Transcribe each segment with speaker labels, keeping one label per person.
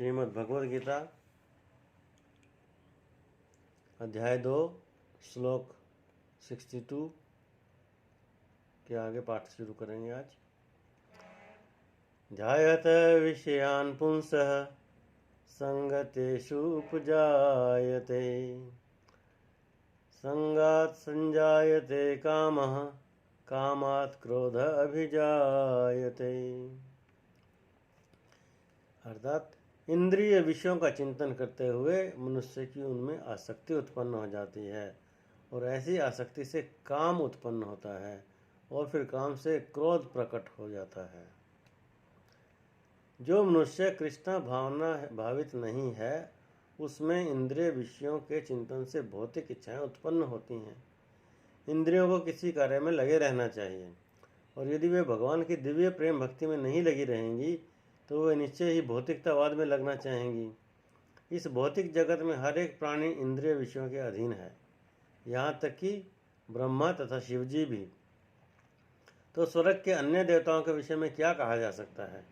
Speaker 1: श्रीमद् भगवद गीता अध्याय 2 श्लोक 62 के आगे पाठ शुरू करेंगे आज। ध्यायत विषयान् पुंसः संगतेषु उपजायते संगात् संजायते कामः कामात् क्रोध अभिजायते। अर्थात इंद्रिय विषयों का चिंतन करते हुए मनुष्य की उनमें आसक्ति उत्पन्न हो जाती है और ऐसी आसक्ति से काम उत्पन्न होता है और फिर काम से क्रोध प्रकट हो जाता है। जो मनुष्य कृष्ण भावना भावित नहीं है उसमें इंद्रिय विषयों के चिंतन से भौतिक इच्छाएं उत्पन्न होती हैं। इंद्रियों को किसी कार्य में लगे रहना चाहिए और यदि वे भगवान की दिव्य प्रेम भक्ति में नहीं लगी रहेंगी तो वे निश्चय ही भौतिकतावाद में लगना चाहेंगी। इस भौतिक जगत में हर एक प्राणी इंद्रिय विषयों के अधीन है, यहाँ तक कि ब्रह्मा तथा शिवजी भी। तो स्वर्ग के अन्य देवताओं के विषय में क्या कहा जा सकता है।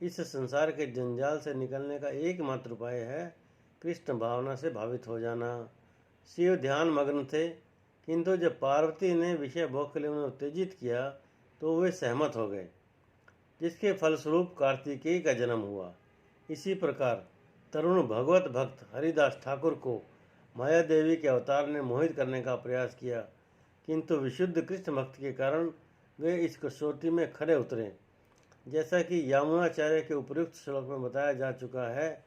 Speaker 1: इस संसार के जंजाल से निकलने का एकमात्र उपाय है कृष्ण भावना से भावित हो जाना। शिव ध्यान मग्न थे, किंतु जब पार्वती ने विषय भोग के लिए उन्हें उत्तेजित किया तो वे सहमत हो गए, जिसके फलस्वरूप कार्तिकेय का जन्म हुआ। इसी प्रकार तरुण भगवत भक्त हरिदास ठाकुर को माया देवी के अवतार ने मोहित करने का प्रयास किया, किंतु विशुद्ध कृष्ण भक्त के कारण वे इस कसौटी में खरे उतरे। जैसा कि यामुनाचार्य के उपयुक्त श्लोक में बताया जा चुका है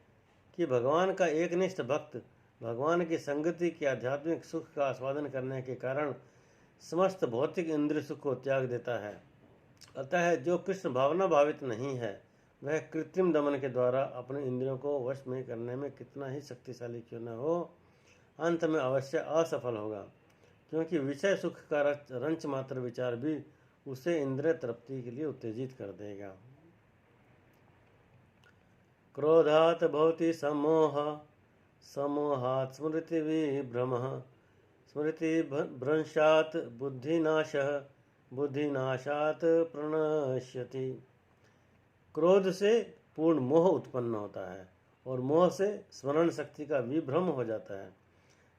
Speaker 1: कि भगवान का एकनिष्ठ भक्त भगवान की संगति के आध्यात्मिक सुख का आस्वादन करने के कारण समस्त भौतिक इंद्रिय सुख को त्याग देता है। अतः जो कृष्ण भावना भावित नहीं है वह कृत्रिम दमन के द्वारा अपने इंद्रियों को वश में करने में कितना ही शक्तिशाली क्यों न हो, अंत में अवश्य असफल होगा, क्योंकि विषय सुख का रंच मात्र विचार भी उसे इंद्रिय तृप्ति के लिए उत्तेजित कर देगा। क्रोधात् भवति सम्मोह सम्मोहात् स्मृति विभ्रमः स्मृति भ्रंशात् बुद्धिनाशः बुद्धिनाशात् प्रणश्यति। क्रोध से पूर्ण मोह उत्पन्न होता है और मोह से स्मरण शक्ति का विभ्रम हो जाता है।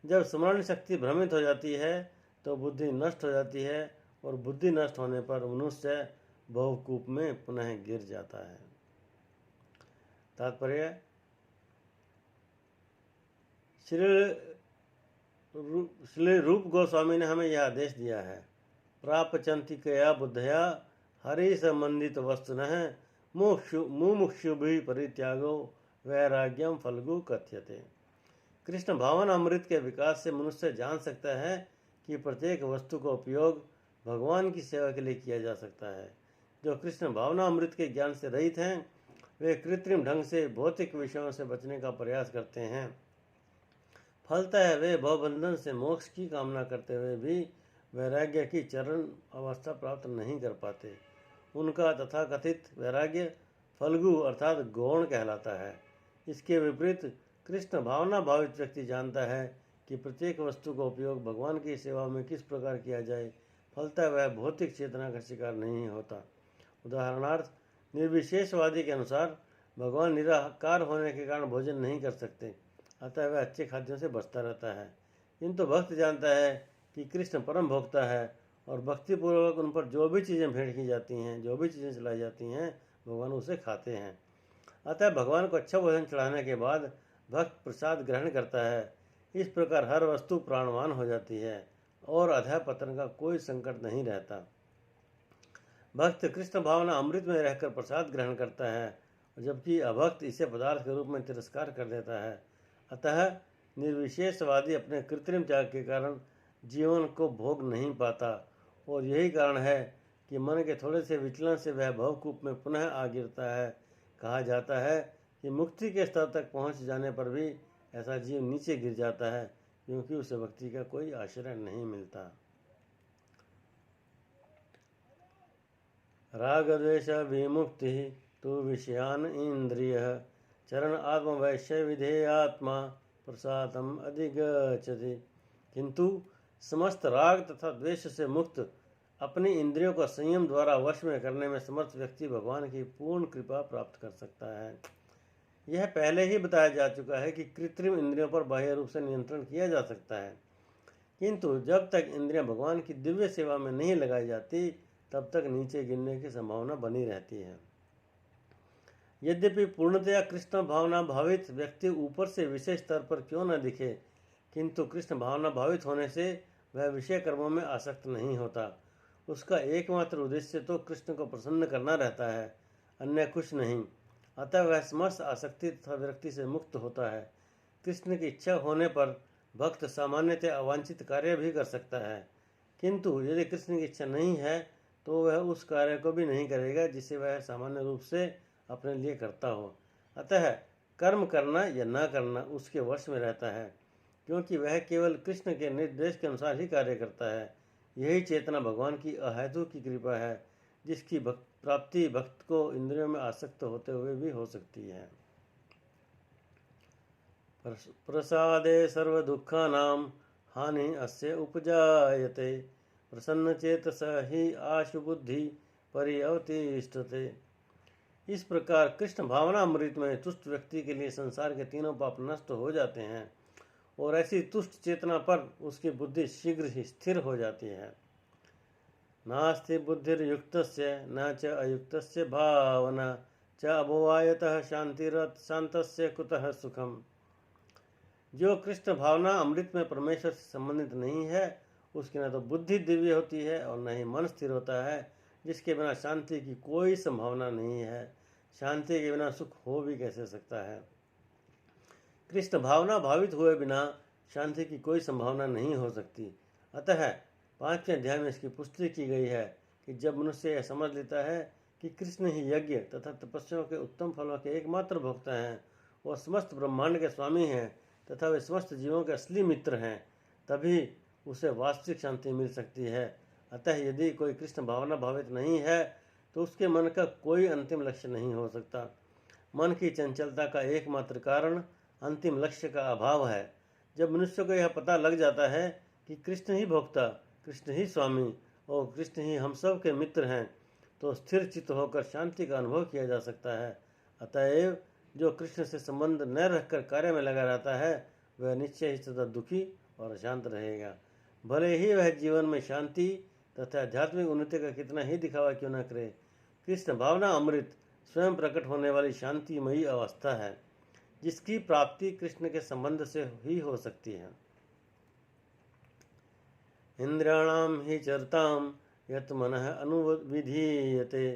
Speaker 1: जब स्मरण शक्ति भ्रमित हो जाती है तो बुद्धि नष्ट हो जाती है और बुद्धि नष्ट होने पर मनुष्य भवकूप में पुनः गिर जाता है। तात्पर्य, श्री रूप गोस्वामी ने हमें यह आदेश दिया है, प्रापचंति कया बुद्धया हरि संबंधित वस्तुनः मुमुक्षुभिः परित्यागो वैराग्यम फल्गु कथ्यते। कृष्ण भावन अमृत के विकास से मनुष्य जान सकता है कि प्रत्येक वस्तु का उपयोग भगवान की सेवा के लिए किया जा सकता है। जो कृष्ण भावना अमृत के ज्ञान से रहित हैं वे कृत्रिम ढंग से भौतिक विषयों से बचने का प्रयास करते हैं। फलतः वे भवबंधन से मोक्ष की कामना करते हुए भी वैराग्य की चरण अवस्था प्राप्त नहीं कर पाते। उनका तथाकथित वैराग्य फल्गु अर्थात गौण कहलाता है। इसके विपरीत कृष्ण भावना भावित व्यक्ति जानता है कि प्रत्येक वस्तु का उपयोग भगवान की सेवा में किस प्रकार किया जाए, फलतः वह भौतिक चेतना का शिकार नहीं होता। उदाहरणार्थ, निर्विशेषवादी के अनुसार भगवान निराकार होने के कारण भोजन नहीं कर सकते, अतः वह अच्छे खाद्यों से बचता रहता है। किंतु भक्त जानता है कि कृष्ण परम भोक्ता है और भक्तिपूर्वक उन पर जो भी चीज़ें भेंट की जाती हैं, जो भी चीज़ें चलाई जाती हैं, भगवान उसे खाते हैं। अतः भगवान को अच्छा भोजन चढ़ाने के बाद भक्त प्रसाद ग्रहण करता है। इस प्रकार हर वस्तु प्राणवान हो जाती है और अधः पतन का कोई संकट नहीं रहता। भक्त कृष्ण भावना अमृत में रहकर प्रसाद ग्रहण करता है, जबकि अभक्त इसे पदार्थ के रूप में तिरस्कार कर देता है। अतः निर्विशेषवादी अपने कृत्रिम त्याग के कारण जीवन को भोग नहीं पाता और यही कारण है कि मन के थोड़े से विचलन से वह भवकूप में पुनः आ गिरता है। कहा जाता है कि मुक्ति के स्तर तक पहुंच जाने पर भी ऐसा जीव नीचे गिर जाता है, क्योंकि उसे भक्ति का कोई आश्रय नहीं मिलता। राग द्वेष विमुक्ति तो विषयान इंद्रिय चरण आत्म वैश्य विधेयात्मा प्रसादम अधिगच्छति। किंतु समस्त राग तथा द्वेष से मुक्त अपनी इंद्रियों को संयम द्वारा वश में करने में समर्थ व्यक्ति भगवान की पूर्ण कृपा प्राप्त कर सकता है। यह पहले ही बताया जा चुका है कि कृत्रिम इंद्रियों पर बाह्य रूप से नियंत्रण किया जा सकता है, किंतु जब तक इंद्रियां भगवान की दिव्य सेवा में नहीं लगाई जाती तब तक नीचे गिरने की संभावना बनी रहती है। यद्यपि पूर्णतया कृष्ण भावना भावित व्यक्ति ऊपर से विशेष स्तर पर क्यों न दिखे, किंतु कृष्ण भावना भावित होने से वह विषय कर्मों में आसक्त नहीं होता। उसका एकमात्र उद्देश्य तो कृष्ण को प्रसन्न करना रहता है, अन्य कुछ नहीं। अतः वह समस्त आसक्ति तथा विरक्ति से मुक्त होता है। कृष्ण की इच्छा होने पर भक्त सामान्यतः अवांछित कार्य भी कर सकता है, किंतु यदि कृष्ण की इच्छा नहीं है तो वह उस कार्य को भी नहीं करेगा जिसे वह सामान्य रूप से अपने लिए करता हो। अतः कर्म करना या न करना उसके वश में रहता है, क्योंकि वह केवल कृष्ण के निर्देश के अनुसार ही कार्य करता है। यही चेतना भगवान की अहेतु की कृपा है, जिसकी प्राप्ति भक्त को इंद्रियों में आसक्त होते हुए भी हो सकती है। प्रसादे सर्व दुखानां हानि अस्य उपजायते, प्रसन्न चेतस ही आशु बुद्धि परिअवतिष्ठते। इस प्रकार कृष्ण भावना अमृत में तुष्ट व्यक्ति के लिए संसार के तीनों पाप नष्ट हो जाते हैं और ऐसी तुष्ट चेतना पर उसकी बुद्धि शीघ्र ही स्थिर हो जाती है। नास्ति बुद्धिर्युक्तस्य न च अयुक्तस्य भावना च अभवायतः शांतस्य कुतः सुखम। जो कृष्ण भावना अमृत में परमेश्वर से संबंधित नहीं है उसकी न तो बुद्धि दिव्य होती है और न ही मन स्थिर होता है, जिसके बिना शांति की कोई संभावना नहीं है। शांति के बिना सुख हो भी कैसे सकता है। कृष्ण भावना भावित हुए बिना शांति की कोई संभावना नहीं हो सकती। अतः 5वें अध्याय में इसकी पुष्टि की गई है कि जब मनुष्य यह समझ लेता है कि कृष्ण ही यज्ञ तथा तपस्याओं के उत्तम फलों के एकमात्र भोक्ता हैं और समस्त ब्रह्मांड के स्वामी हैं तथा वे समस्त जीवों के असली मित्र हैं, तभी उसे वास्तविक शांति मिल सकती है। अतः यदि कोई कृष्ण भावना भावित नहीं है तो उसके मन का कोई अंतिम लक्ष्य नहीं हो सकता। मन की चंचलता का एकमात्र कारण अंतिम लक्ष्य का अभाव है। जब मनुष्य को यह पता लग जाता है कि कृष्ण ही भोक्ता, कृष्ण ही स्वामी और कृष्ण ही हम सब के मित्र हैं, तो स्थिर चित्त होकर शांति का अनुभव किया जा सकता है। अतएव जो कृष्ण से संबंध न रखकर कार्य में लगा रहता है वह निश्चय ही सदा दुखी और अशांत रहेगा। भले ही वह जीवन में शांति तथा आध्यात्मिक उन्नति का कितना ही दिखावा क्यों न करे, कृष्ण भावना अमृत स्वयं प्रकट होने वाली शांतिमयी अवस्था है, जिसकी प्राप्ति कृष्ण के संबंध से ही हो सकती है। इंद्रियाणाम ही चरताम यत मनः अनुविधीयते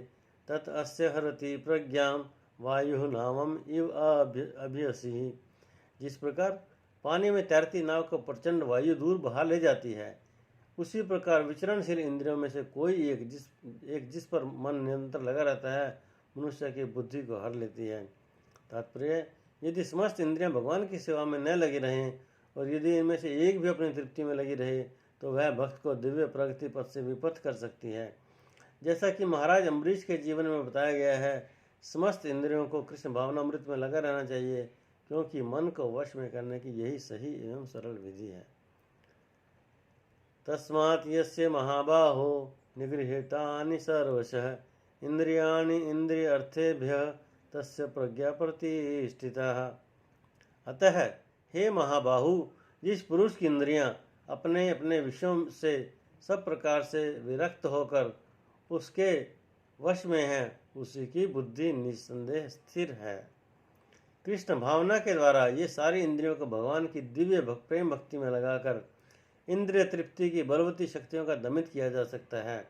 Speaker 1: तत् अस्य हरति प्रज्ञाम वायु नामम इव अभियसी। जिस प्रकार पानी में तैरती नाव को प्रचंड वायु दूर बहा ले जाती है, उसी प्रकार विचरणशील इंद्रियों में से कोई एक जिस पर मन निरंतर लगा रहता है मनुष्य की बुद्धि को हर लेती है। तात्पर्य, यदि समस्त इंद्रियां भगवान की सेवा में न लगी रहें और यदि इनमें से एक भी अपनी तृप्ति में लगी रहे तो वह भक्त को दिव्य प्रगति पथ से विपथ कर सकती है। जैसा कि महाराज अम्बरीश के जीवन में बताया गया है, समस्त इंद्रियों को कृष्ण भावनामृत में लगा रहना चाहिए, क्योंकि मन को वश में करने की यही सही एवं सरल विधि है। तस्मात् यस्य महाबाहो निगृहीतानि सर्वशः इंद्रियाणि इंद्रिय अर्थेभ्यः तस्य प्रज्ञा प्रतिष्ठिताः। अतः हे महाबाहु, जिस पुरुष की इंद्रियां अपने अपने विषयों से सब प्रकार से विरक्त होकर उसके वश में है, उसी की बुद्धि निस्संदेह स्थिर है। कृष्ण भावना के द्वारा ये सारी इंद्रियों को भगवान की दिव्य प्रेम भक्ति में लगाकर इंद्रिय तृप्ति की बलवती शक्तियों का दमित किया जा सकता है।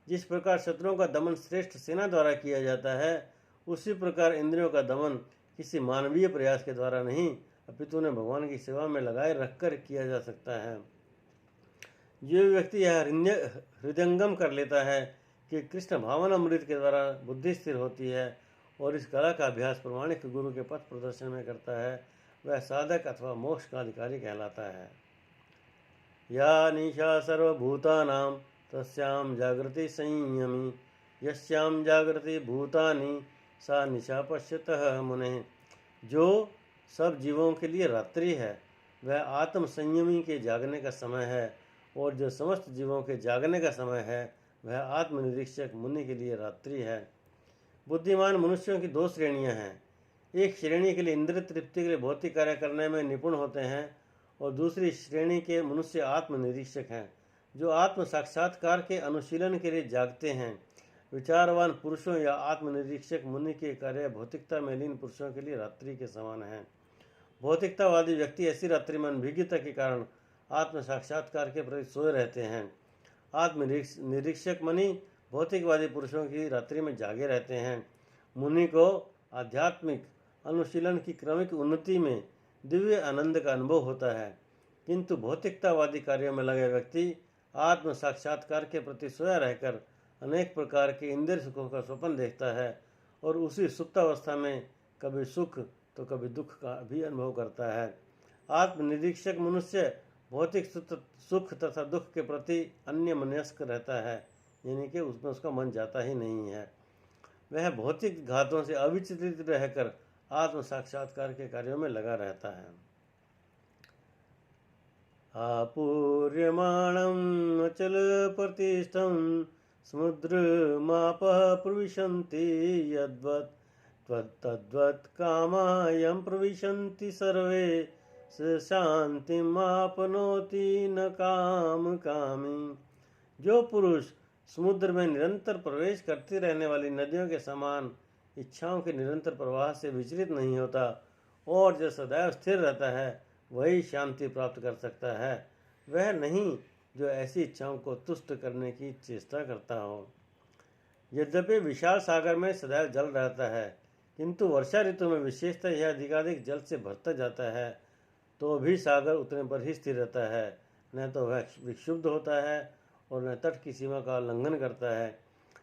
Speaker 1: जिस प्रकार शत्रुओं का दमन श्रेष्ठ सेना द्वारा किया जाता है, उसी प्रकार इंद्रियों का दमन किसी मानवीय प्रयास के द्वारा नहीं अपितु उन्हें भगवान की सेवा में लगाए रखकर किया जा सकता है। जो व्यक्ति यह हृदयंगम कर लेता है कि कृष्ण भावन अमृत के द्वारा बुद्धि स्थिर होती है और इस कला का अभ्यास प्रमाणिक गुरु के पथ प्रदर्शन में करता है, वह साधक अथवा मोक्ष का अधिकारी कहलाता है। या निशा सर्वभूतानां तस्यां जागृति संयमी यस्यां जागृति भूतानि सा निशा पश्यतः मुने। जो सब जीवों के लिए रात्रि है वह आत्म संयमी के जागने का समय है, और जो समस्त जीवों के जागने का समय है वह आत्मनिरीक्षक मुनि के लिए रात्रि है। बुद्धिमान मनुष्यों की दो श्रेणियां हैं। एक श्रेणी के लिए इंद्रिय तृप्ति के लिए भौतिक कार्य करने में निपुण होते हैं और दूसरी श्रेणी के मनुष्य आत्मनिरीक्षक हैं, जो आत्म साक्षात्कार के अनुशीलन के लिए जागते हैं। विचारवान पुरुषों या आत्मनिरीक्षक मुनि के कार्य भौतिकता में लीन पुरुषों के लिए रात्रि के समान हैं। भौतिकतावादी व्यक्ति ऐसी रात्रि में अनभिज्ञता के कारण आत्म साक्षात्कार के प्रति सोए रहते हैं। आत्मनिरीक्षक मुनि भौतिकवादी पुरुषों की रात्रि में जागे रहते हैं। मुनि को आध्यात्मिक अनुशीलन की क्रमिक उन्नति में दिव्य आनंद का अनुभव होता है, किंतु भौतिकतावादी कार्यों में लगे व्यक्ति आत्म साक्षात्कार के प्रति सोया रहकर अनेक प्रकार के इंद्रिय सुखों का स्वप्न देखता है और उसी सुप्तावस्था में कभी सुख तो कभी दुख का भी अनुभव करता है। आत्मनिरीक्षक मनुष्य भौतिक सुख तथा दुख के प्रति अन्य मनस्क रहता है, यानी कि उसमें उसका मन जाता ही नहीं है। वह भौतिक घातों से अविचलित रहकर आत्म साक्षात्कार के कार्यों में लगा रहता है। आपूर्यमाणम् अचल प्रतिष्ठं समुद्रमापः प्रविशन्ति यद्वत् तद्वत् कामायं प्रविशन्ति सर्वे शांतिम् आपनोति न काम कामी। जो पुरुष समुद्र में निरंतर प्रवेश करती रहने वाली नदियों के समान इच्छाओं के निरंतर प्रवाह से विचलित नहीं होता और जो सदैव स्थिर रहता है, वही शांति प्राप्त कर सकता है। वह नहीं जो ऐसी इच्छाओं को तुष्ट करने की चेष्टा करता हो। यद्यपि विशाल सागर में सदैव जल रहता है, किंतु वर्षा ऋतु में विशेषतः यह अधिकाधिक जल से भरता जाता है, तो भी सागर उतने पर ही स्थिर रहता है। न तो वह विक्षुब्ध होता है और न तट की सीमा का उल्लंघन करता है।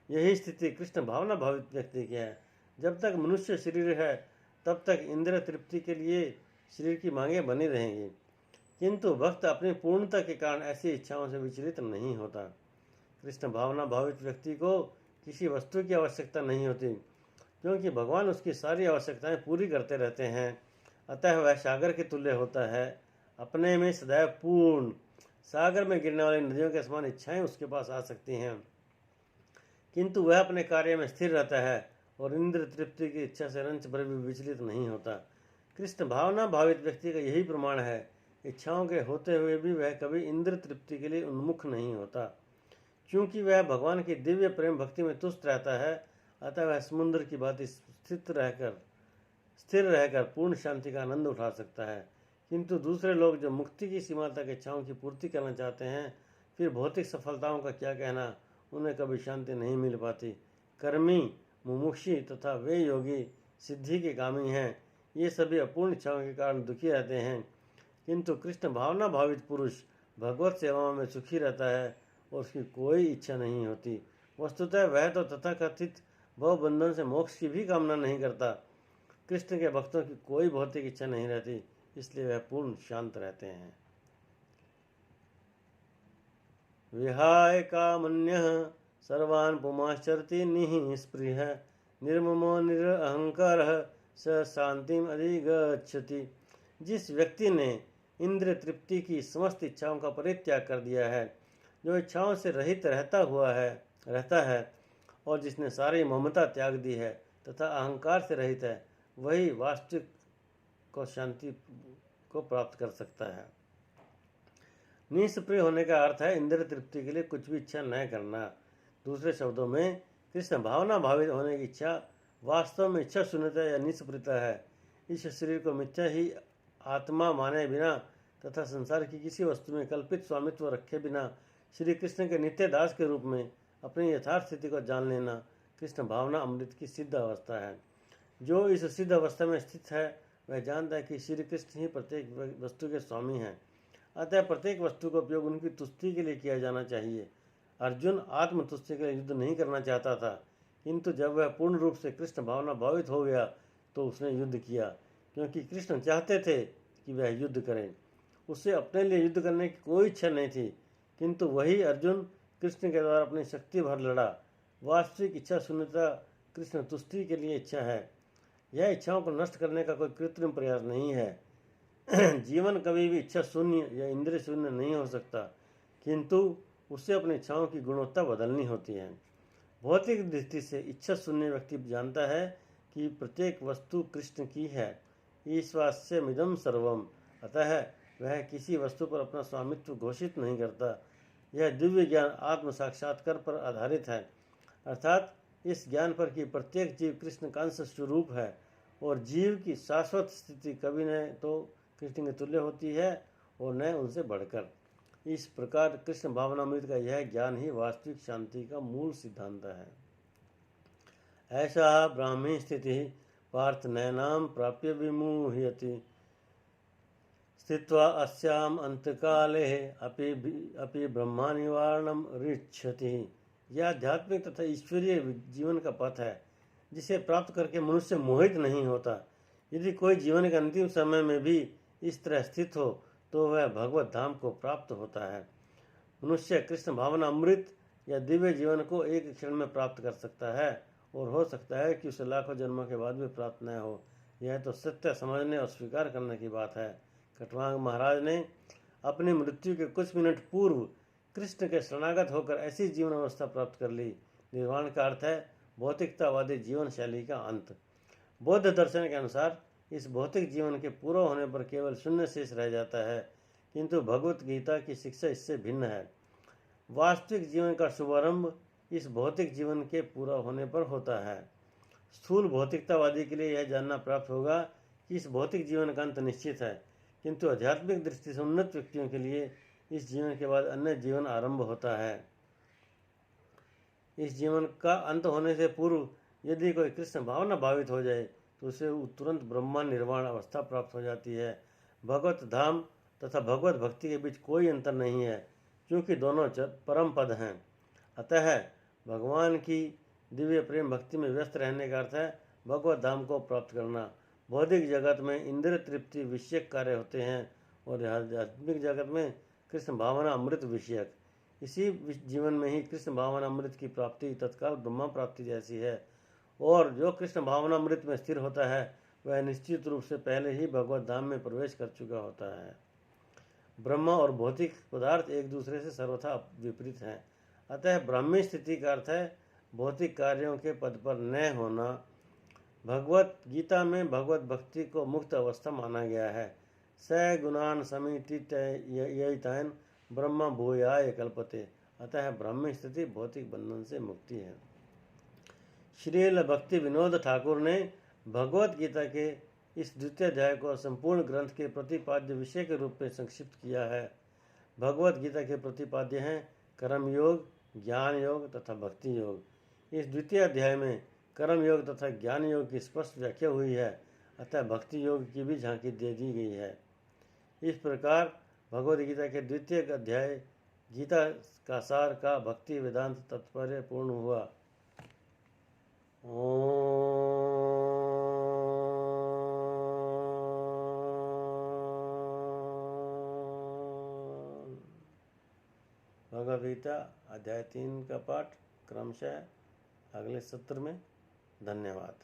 Speaker 1: यही स्थिति कृष्ण भावना भावित व्यक्ति की है। जब तक मनुष्य शरीर है, तब तक इंद्रिय तृप्ति के लिए शरीर की मांगें बनी रहेंगी, किंतु भक्त अपनी पूर्णता के कारण ऐसी इच्छाओं से विचलित नहीं होता। कृष्ण भावना भावित व्यक्ति को किसी वस्तु की आवश्यकता नहीं होती, क्योंकि भगवान उसकी सारी आवश्यकताएं पूरी करते रहते हैं। अतः वह सागर के तुल्य होता है, अपने में सदैव पूर्ण। सागर में गिरने वाली नदियों के समान इच्छाएं उसके पास आ सकती हैं, किंतु वह अपने कार्य में स्थिर रहता है और इंद्र तृप्ति की इच्छा से रंच भर भी विचलित नहीं होता। कृष्ण भावना भावित व्यक्ति का यही प्रमाण है। इच्छाओं के होते हुए भी वह कभी इंद्र तृप्ति के लिए उन्मुख नहीं होता, क्योंकि वह भगवान की दिव्य प्रेम भक्ति में तुष्ट रहता है। अतः वह समुद्र की भांति स्थिर रहकर पूर्ण शांति का आनंद उठा सकता है। किंतु दूसरे लोग जो मुक्ति की सीमा तक इच्छाओं की पूर्ति करना चाहते हैं, फिर भौतिक सफलताओं का क्या कहना, उन्हें कभी शांति नहीं मिल पाती। कर्मी, मुमुक्षी तथा वे योगी सिद्धि के कामी हैं, ये सभी अपूर्ण इच्छाओं के कारण दुखी रहते हैं, किंतु कृष्ण भावना भावित पुरुष भगवत सेवाओं में सुखी रहता है और उसकी कोई इच्छा नहीं होती। वस्तुतः वह तो तथाकथित भव बंधन से मोक्ष की भी कामना नहीं करता। कृष्ण के भक्तों की कोई भौतिक इच्छा नहीं रहती, इसलिए वह पूर्ण शांत रहते हैं। विहाय कामन्यः सर्वान् पुमाश्चरति निःस्पृहः निर्ममो निरहंकारः स शांतिम अधिगच्छति। जिस व्यक्ति ने इंद्रिय तृप्ति की समस्त इच्छाओं का परित्याग कर दिया है, जो इच्छाओं से रहित रहता है और जिसने सारी ममता त्याग दी है तथा अहंकार से रहित है, वही वास्तविक को शांति को प्राप्त कर सकता है। निष्प्रिय होने का अर्थ है इंद्रिय तृप्ति के लिए कुछ भी इच्छा न करना। दूसरे शब्दों में कृष्ण भावना भावित होने की इच्छा वास्तव में इच्छा शून्यता या निष्प्रियता है। इस शरीर को मिथ्या ही आत्मा माने बिना तथा संसार की किसी वस्तु में कल्पित स्वामित्व रखे बिना श्री कृष्ण के नित्य दास के रूप में अपनी यथार्थ स्थिति को जान लेना कृष्ण भावना अमृत की सिद्ध अवस्था है। जो इस सिद्ध अवस्था में स्थित है, वह जानता है कि श्री कृष्ण ही प्रत्येक वस्तु के स्वामी हैं। अतः प्रत्येक वस्तु का उपयोग उनकी तुष्टि के लिए किया जाना चाहिए। अर्जुन आत्मतुष्टि के लिए युद्ध नहीं करना चाहता था, किंतु जब वह पूर्ण रूप से कृष्ण भावना भावित हो गया तो उसने युद्ध किया, क्योंकि कृष्ण चाहते थे कि वह युद्ध करें। उससे अपने लिए युद्ध करने की कोई इच्छा नहीं थी, किंतु वही अर्जुन कृष्ण के द्वारा अपनी शक्ति भर लड़ा। वास्तविक इच्छा शून्यता कृष्ण तुष्टि के लिए इच्छा है। यह इच्छाओं को नष्ट करने का कोई कृत्रिम प्रयास नहीं है। जीवन कभी भी इच्छा शून्य या इंद्रिय शून्य नहीं हो सकता, किंतु उससे अपनी इच्छाओं की गुणवत्ता बदलनी होती है। भौतिक दृष्टि से इच्छा शून्य व्यक्ति जानता है कि प्रत्येक वस्तु कृष्ण की है। ईश्वास्यमिदं सर्वम, अतः वह किसी वस्तु पर अपना स्वामित्व घोषित नहीं करता। यह दिव्य ज्ञान आत्म साक्षात्कार पर आधारित है, अर्थात इस ज्ञान पर कि प्रत्येक जीव कृष्ण का अंश स्वरूप है और जीव की शाश्वत स्थिति कभी न तो कृष्ण के तुल्य होती है और न उनसे बढ़कर। इस प्रकार कृष्ण भावनामृत का यह ज्ञान ही वास्तविक शांति का मूल सिद्धांत है। ऐसा ब्राह्मी स्थिति पार्थ नैनाम प्राप्य विमुह्यति स्थित्वा अस्याम अंतकाले अपि ब्रह्मा निवारणम ऋक्षति। यह आध्यात्मिक तथा ईश्वरीय जीवन का पथ है जिसे प्राप्त करके मनुष्य मोहित नहीं होता। यदि कोई जीवन के अंतिम समय में भी इस तरह स्थित हो तो वह भगवत धाम को प्राप्त होता है। मनुष्य कृष्ण भावना अमृत या दिव्य जीवन को एक क्षण में प्राप्त कर सकता है और हो सकता है कि उसे लाखों जन्मों के बाद भी प्राप्त न हो। यह तो सत्य समझने और स्वीकार करने की बात है। खट्वांग महाराज ने अपनी मृत्यु के कुछ मिनट पूर्व कृष्ण के शरणागत होकर ऐसी जीवन अवस्था प्राप्त कर ली। निर्वाण का अर्थ है भौतिकतावादी जीवन शैली का अंत। बौद्ध दर्शन के अनुसार इस भौतिक जीवन के पूरा होने पर केवल शून्य शेष रह जाता है, किंतु भगवत गीता की शिक्षा इससे भिन्न है। वास्तविक जीवन का शुभारंभ इस भौतिक जीवन के पूरा होने पर होता है। स्थूल भौतिकतावादी के लिए यह जानना प्राप्त होगा कि इस भौतिक जीवन का अंत निश्चित है, किंतु आध्यात्मिक दृष्टि से उन्नत व्यक्तियों के लिए इस जीवन के बाद अन्य जीवन आरंभ होता है। इस जीवन का अंत होने से पूर्व यदि कोई कृष्ण भावना भावित हो जाए तो उसे तुरंत ब्रह्मा निर्वाण अवस्था प्राप्त हो जाती है। भगवत धाम तथा भगवत भक्ति के बीच कोई अंतर नहीं है, क्योंकि दोनों परम पद हैं। अतः भगवान की दिव्य प्रेम भक्ति में व्यस्त रहने का अर्थ है भगवत धाम को प्राप्त करना। भौतिक जगत में इंद्रिय तृप्ति विषयक कार्य होते हैं और आध्यात्मिक जगत में कृष्ण भावना अमृत विषयक। इसी जीवन में ही कृष्ण भावना अमृत की प्राप्ति तत्काल ब्रह्मा प्राप्ति जैसी है, और जो कृष्ण भावना अमृत में स्थिर होता है वह निश्चित रूप से पहले ही भगवत धाम में प्रवेश कर चुका होता है। ब्रह्मा और भौतिक पदार्थ एक दूसरे से सर्वथा विपरीत हैं। अतः ब्राह्मी स्थिति का अर्थ है भौतिक कार्यों के पद पर न होना। भगवत गीता में भगवत भक्ति को मुक्त अवस्था माना गया है। स गुणान समितितयतैन ब्रह्म भूयाय कल्पते। अतः ब्राह्मी स्थिति भौतिक बंधन से मुक्ति है। श्रील भक्ति विनोद ठाकुर ने भगवत गीता के इस द्वितीय अध्याय को संपूर्ण ग्रंथ के प्रतिपाद्य विषय के रूप में संक्षिप्त किया है। भगवत गीता के प्रतिपाद्य हैं कर्म योग, ज्ञान योग तथा भक्ति योग। इस द्वितीय अध्याय में कर्म योग तथा ज्ञान योग की स्पष्ट व्याख्या हुई है, अतः भक्ति योग की भी झांकी दे दी गई है। इस प्रकार भगवद गीता के द्वितीय अध्याय गीता का सार का भक्ति वेदांत तात्पर्य पूर्ण हुआ। भगवद गीता अध्याय 3 का पाठ क्रमशः अगले सत्र में। धन्यवाद।